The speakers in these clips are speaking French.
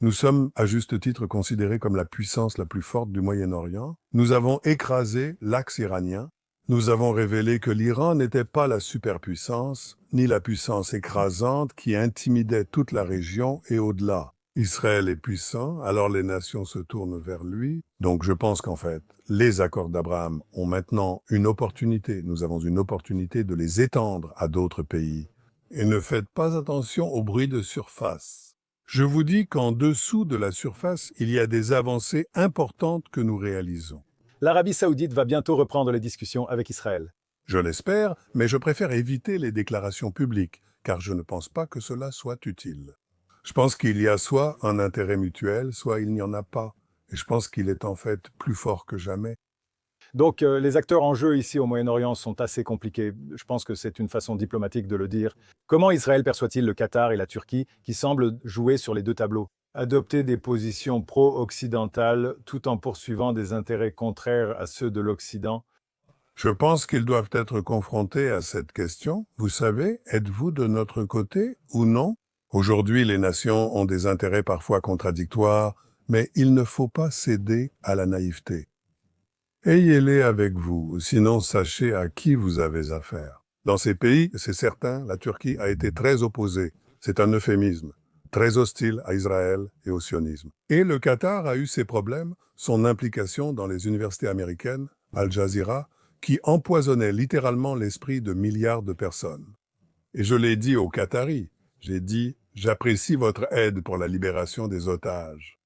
Nous sommes, à juste titre, considérés comme la puissance la plus forte du Moyen-Orient. Nous avons écrasé l'axe iranien. Nous avons révélé que l'Iran n'était pas la superpuissance, ni la puissance écrasante qui intimidait toute la région et au-delà. Israël est puissant, alors les nations se tournent vers lui. Donc je pense qu'en fait, les accords d'Abraham ont maintenant une opportunité. Nous avons une opportunité de les étendre à d'autres pays. Et ne faites pas attention au bruit de surface. Je vous dis qu'en dessous de la surface, il y a des avancées importantes que nous réalisons. L'Arabie saoudite va bientôt reprendre les discussions avec Israël. Je l'espère, mais je préfère éviter les déclarations publiques, car je ne pense pas que cela soit utile. Je pense qu'il y a soit un intérêt mutuel, soit il n'y en a pas. Et je pense qu'il est en fait plus fort que jamais. Donc les acteurs en jeu ici au Moyen-Orient sont assez compliqués. Je pense que c'est une façon diplomatique de le dire. Comment Israël perçoit-il le Qatar et la Turquie qui semblent jouer sur les deux tableaux? Adopter des positions pro-occidentales tout en poursuivant des intérêts contraires à ceux de l'Occident? Je pense qu'ils doivent être confrontés à cette question. Vous savez, êtes-vous de notre côté ou non? Aujourd'hui, les nations ont des intérêts parfois contradictoires, mais il ne faut pas céder à la naïveté. Ayez-les avec vous, sinon sachez à qui vous avez affaire. Dans ces pays, c'est certain, la Turquie a été très opposée. C'est un euphémisme. Très hostile à Israël et au sionisme. Et le Qatar a eu ses problèmes, son implication dans les universités américaines, Al Jazeera, qui empoisonnait littéralement l'esprit de milliards de personnes. Et je l'ai dit aux Qataris, j'ai dit « J'apprécie votre aide pour la libération des otages.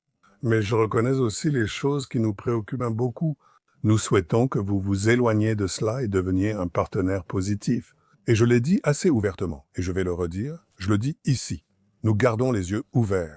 Mais je reconnais aussi les choses qui nous préoccupent beaucoup. Nous souhaitons que vous vous éloigniez de cela et deveniez un partenaire positif. » Et je l'ai dit assez ouvertement, et je vais le redire, je le dis ici. Nous gardons les yeux ouverts.